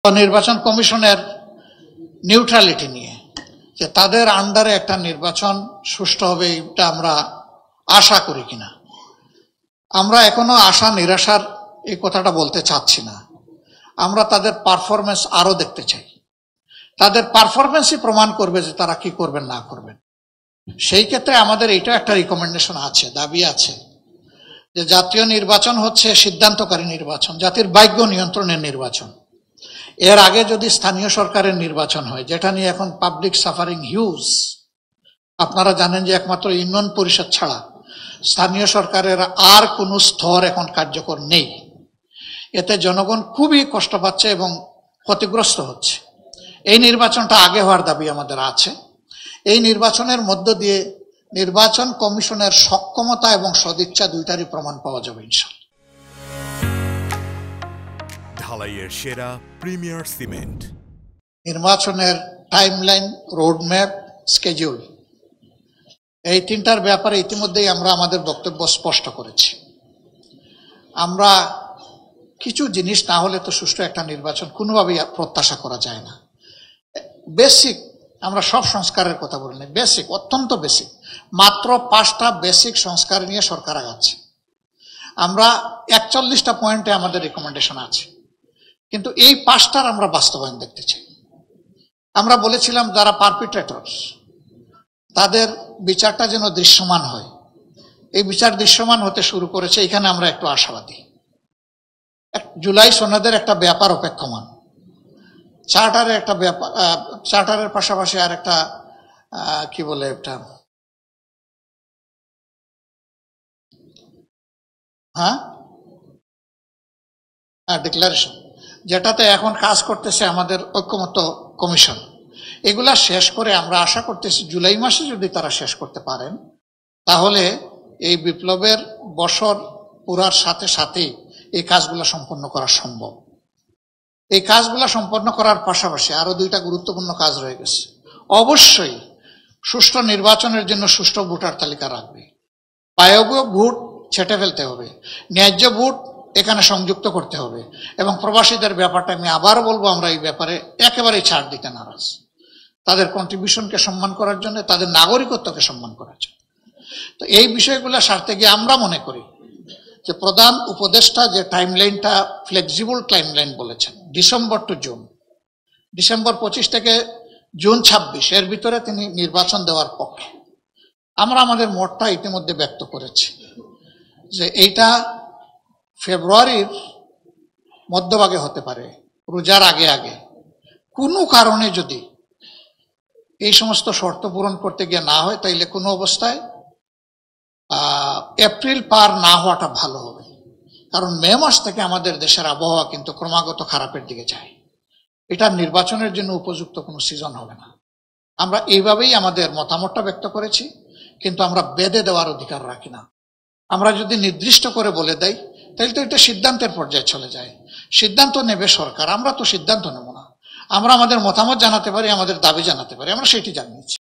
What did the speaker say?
নির্বাচন কমিশনের নিউট্রালিটি নিয়ে, যে তাদের আন্ডারে একটা নির্বাচন সুষ্ঠু হবে এটা আমরা আশা করি কিনা। আমরা এখনো আশা নিরাশার এই কথাটা বলতে চাচ্ছি না। আমরা তাদের পারফরমেন্স আরো দেখতে চাই। তাদের পারফরমেন্সই প্রমাণ করবে যে তারা কি করবেন না করবেন। সেই ক্ষেত্রে আমাদের এইটা একটা রিকমেন্ডেশন আছে, দাবি আছে, যে জাতীয় নির্বাচন হচ্ছে সিদ্ধান্তকারী নির্বাচন, জাতির ভাগ্য নিয়ন্ত্রণের নির্বাচন। এর আগে যদি স্থানীয় সরকারের নির্বাচন হয়, যেটা নিয়ে এখন পাবলিক সাফারিং হিউজ, আপনারা জানেন যে একমাত্র ইউনিয়ন পরিষদ ছাড়া স্থানীয় সরকারের আর কোনো স্তর এখন কার্যকর নেই। এতে জনগণ খুবই কষ্ট পাচ্ছে এবং ক্ষতিগ্রস্ত হচ্ছে। এই নির্বাচনটা আগে হওয়ার দাবি আমাদের আছে। এই নির্বাচনের মধ্য দিয়ে নির্বাচন কমিশনের সক্ষমতা এবং সদিচ্ছা দুইটারই প্রমাণ পাওয়া যাবে ইনশাআল্লাহ। ঢালাইয়ের সেরা প্রিমিয়ার সিমেন্ট। নির্বাচনের টাইমলাইন, রোডম্যাপ, স্কেডিউল, এই তিনটার ব্যাপারে ইতিমধ্যেই আমরা আমাদের বক্তব্য স্পষ্ট করেছি। আমরা কিছু জিনিস না হলে তো সুষ্ঠু একটা নির্বাচন কোনোভাবেই প্রত্যাশা করা যায় না। বেসিক, আমরা সব সংস্কারের কথা বলিনি, বেসিক, অত্যন্ত বেসিক, মাত্র 5টা বেসিক সংস্কার নিয়ে সরকার আগাচ্ছে। আমরা 41টা পয়েন্টে আমাদের রিকমেন্ডেশন আছে, কিন্তু এই 5টার আমরা বাস্তবায়ন দেখতে চাই। আমরা বলেছিলাম যারা পারপিট্রেটরস, তাদের বিচারটা যেন দৃশ্যমান হয়। এই বিচার দৃশ্যমান হতে শুরু করেছে, এখানে আমরা একটু আশাবাদী। জুলাই সনদের একটা ব্যাপার অপেক্ষমান, চার্টারের একটা ব্যাপার, চার্টারের পাশাপাশি আর একটা কি বলে একটা ডিক্লারেশন, যেটাতে এখন কাজ করতেছে আমাদের ঐক্যমত্য কমিশন। এগুলা শেষ করে আমরা আশা করতেছি জুলাই মাসে যদি তারা শেষ করতে পারেন, তাহলে এই বিপ্লবের বছর পুরার সাথে সাথেই এই কাজগুলো সম্পন্ন করা সম্ভব। এই কাজগুলো সম্পন্ন করার পাশাপাশি আরো 2টা গুরুত্বপূর্ণ কাজ রয়ে গেছে। অবশ্যই সুষ্ঠু নির্বাচনের জন্য সুষ্ঠু ভোটার তালিকা রাখবে, পায়বীয় ভোট ছেটে ফেলতে হবে, ন্যায্য ভোট এখানে সংযুক্ত করতে হবে, এবং প্রবাসীদের ব্যাপারটা আমি আবার বলবো, আমরা এই ব্যাপারে একেবারেই ছাড় দিতে নারাজ। তাদের কন্ট্রিবিউশনকে সম্মান করার জন্য, তাদের নাগরিকত্বকে সম্মান করার জন্য। তো এই বিষয়গুলো সারতে গিয়ে আমরা মনে করি যে প্রধান উপদেষ্টা যে টাইমলাইনটা ফ্লেক্সিবল টাইমলাইন বলেছেন, ডিসেম্বর টু জুন, ডিসেম্বর 25 থেকে জুন 26, এর ভিতরে তিনি নির্বাচন দেওয়ার পক্ষে। আমরা আমাদের মতটা ইতিমধ্যে ব্যক্ত করেছি যে এইটা ফেব্রুয়ারির মধ্যভাগে হতে পারে, রোজার আগে আগে। কোনো কারণে যদি এই সমস্ত শর্ত পূরণ করতে গিয়ে না হয়, তাইলে কোনো অবস্থায় এপ্রিল পার না হওয়াটা ভালো হবে। কারণ মে মাস থেকে আমাদের দেশের আবহাওয়া কিন্তু ক্রমাগত খারাপের দিকে যায়। এটা নির্বাচনের জন্য উপযুক্ত কোনো সিজন হবে না। আমরা এইভাবেই আমাদের মতামতটা ব্যক্ত করেছি, কিন্তু আমরা বেঁধে দেওয়ার অধিকার রাখি না। আমরা যদি নির্দিষ্ট করে বলে দেই, তাহলে তো এটা সিদ্ধান্তের পর্যায়ে চলে যায়। সিদ্ধান্ত নেবে সরকার, আমরা তো সিদ্ধান্ত নেব না। আমরা আমাদের মতামত জানাতে পারি, আমাদের দাবি জানাতে পারি, আমরা সেটি জানিয়েছি।